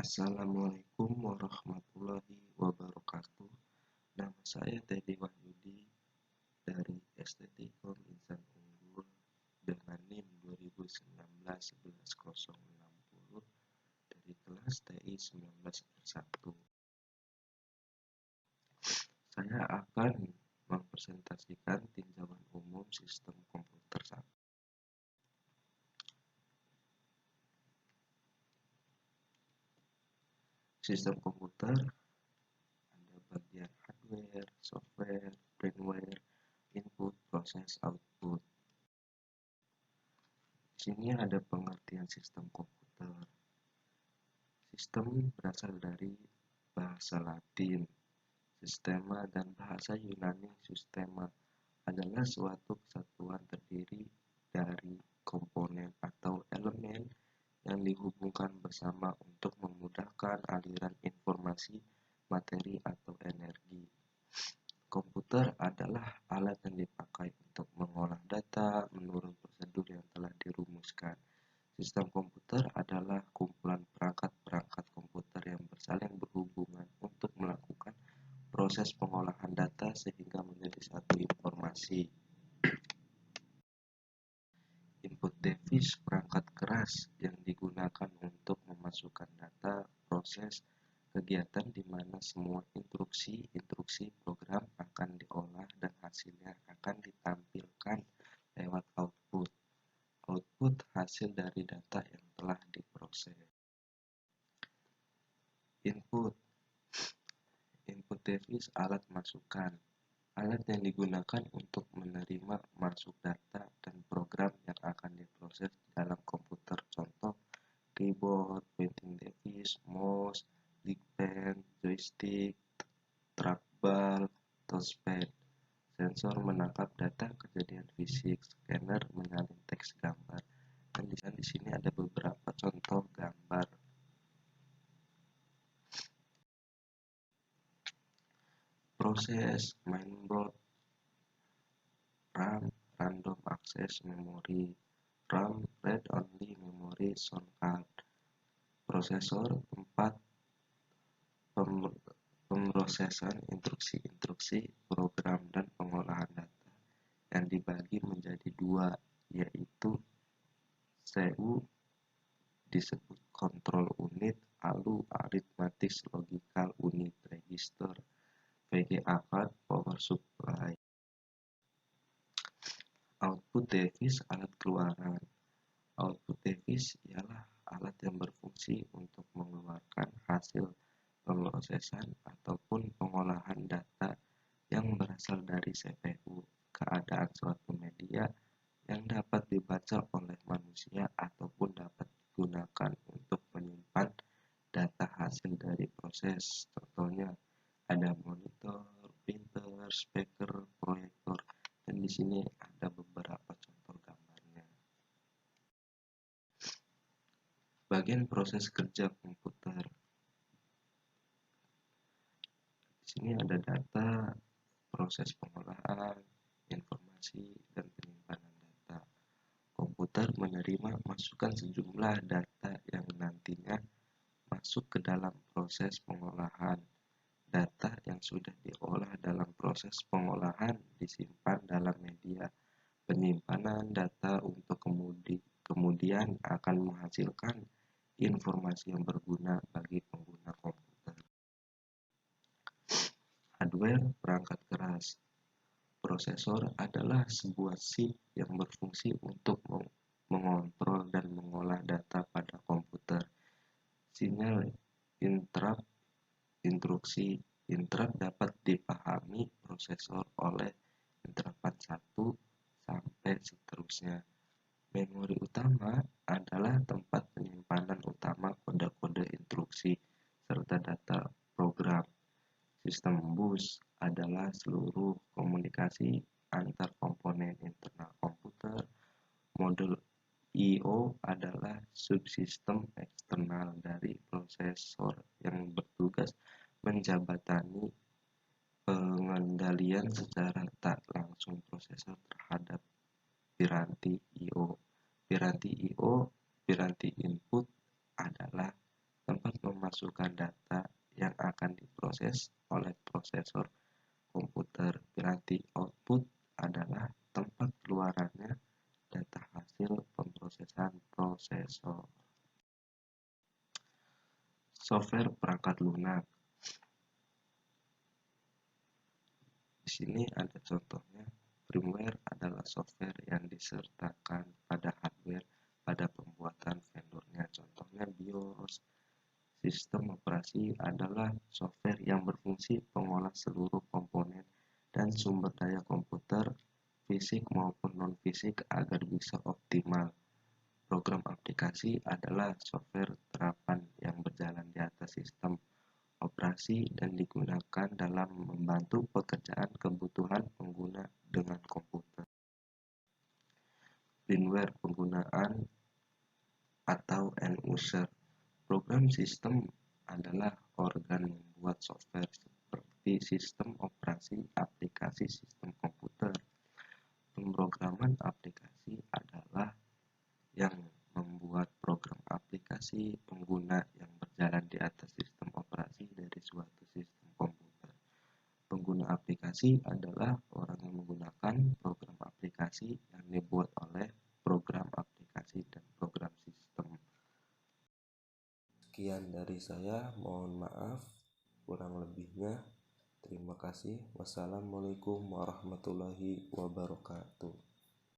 Assalamualaikum warahmatullahi wabarakatuh. Nama saya Teddy Wahyudi dari Estetikon Insan Unggul dengan NIM 2019-11060 dari kelas TI 19/1. Saya akan mempresentasikan tinjauan umum sistem komputer 1. Sistem komputer ada bagian hardware, software, firmware, input, proses, output. Di sini ada pengertian sistem komputer. Sistem berasal dari bahasa Latin, sistema, dan bahasa Yunani systema adalah suatu kesatuan terdiri dari komponen atau elemen yang dihubungkan bersama untuk memudahkan aliran informasi, materi, atau energi. Komputer adalah alat yang dipakai untuk mengolah data menurut prosedur yang telah dirumuskan. Sistem komputer adalah kumpulan perangkat-perangkat komputer yang saling berhubungan untuk melakukan proses pengolahan data sehingga menjadi satu informasi. Input device perangkat keras yang digunakan untuk memasukkan data, proses, kegiatan di mana semua instruksi program akan diolah dan hasilnya akan ditampilkan lewat output. Output hasil dari data yang telah diproses. Input device alat masukan. Alat yang digunakan untuk menerima masuk data dan program yang akan diproses dalam komputer. Contoh, keyboard, pointing device, mouse, trackpad, joystick, trackball, touchpad. Sensor menangkap data kejadian fisik, scanner menyalin teks gambar. Dan di sini ada beberapa contoh gambar. Proses, mainboard, RAM, random access memory, RAM, read-only memory, sound card. Prosesor, tempat pemrosesan instruksi-instruksi program dan pengolahan data yang dibagi menjadi dua, yaitu CPU disebut control unit, ALU arithmetic logical unit, register, VGA card, power supply. Output device alat keluaran. Output device ialah alat yang berfungsi untuk mengeluarkan hasil pemrosesan ataupun pengolahan data yang berasal dari CPU, keadaan suatu media yang dapat dibaca oleh manusia ataupun dapat digunakan untuk menyimpan data hasil dari proses. Contohnya ada monitor, printer, speaker, proyektor, dan di sini ada beberapa contoh gambarnya. Bagian proses kerja komputer. Di sini ada data, proses pengolahan, informasi, dan penyimpanan data. Komputer menerima masukan sejumlah data yang nantinya masuk ke dalam proses pengolahan. Data yang sudah diolah dalam proses pengolahan disimpan dalam media penyimpanan data untuk kemudian akan menghasilkan informasi yang berguna bagi pengguna komputer. Hardware perangkat keras. Prosesor adalah sebuah chip yang berfungsi untuk mengontrol dan mengolah data pada komputer. Sinyal interrupt, instruksi interrupt dapat dipahami prosesor oleh interrupt 1 sampai seterusnya. Memori utama adalah tempat penyimpanan utama kode-kode instruksi serta data program. Sistem bus adalah seluruh komunikasi antar komponen internal komputer. Modul I/O adalah subsistem eksternal dari prosesor yang bertugas menjabatani pengendalian secara tak langsung prosesor terhadap piranti I/O. Piranti I/O, piranti input, adalah tempat memasukkan data yang akan diproses oleh prosesor komputer, berarti output adalah tempat keluarannya data hasil pemrosesan prosesor. Software perangkat lunak. Di sini ada contohnya. Firmware adalah software yang disertakan pada hardware pada pembuatan vendornya. Contohnya BIOS. Sistem operasi adalah software yang berfungsi pengolah seluruh komponen dan sumber daya komputer, fisik maupun non-fisik agar bisa optimal. Program aplikasi adalah software terapan yang berjalan di atas sistem operasi dan digunakan dalam membantu pekerjaan kebutuhan pengguna dengan komputer. Firmware penggunaan atau end user. Program sistem adalah organ membuat software seperti sistem operasi aplikasi sistem komputer. Pemrograman aplikasi adalah yang membuat program aplikasi pengguna yang berjalan di atas sistem operasi dari suatu sistem komputer. Pengguna aplikasi adalah orang yang menggunakan program aplikasi yang dibuat oleh program aplikasi dan program sistem. Sekian dari saya, mohon maaf kurang lebihnya. Terima kasih. Wassalamualaikum warahmatullahi wabarakatuh.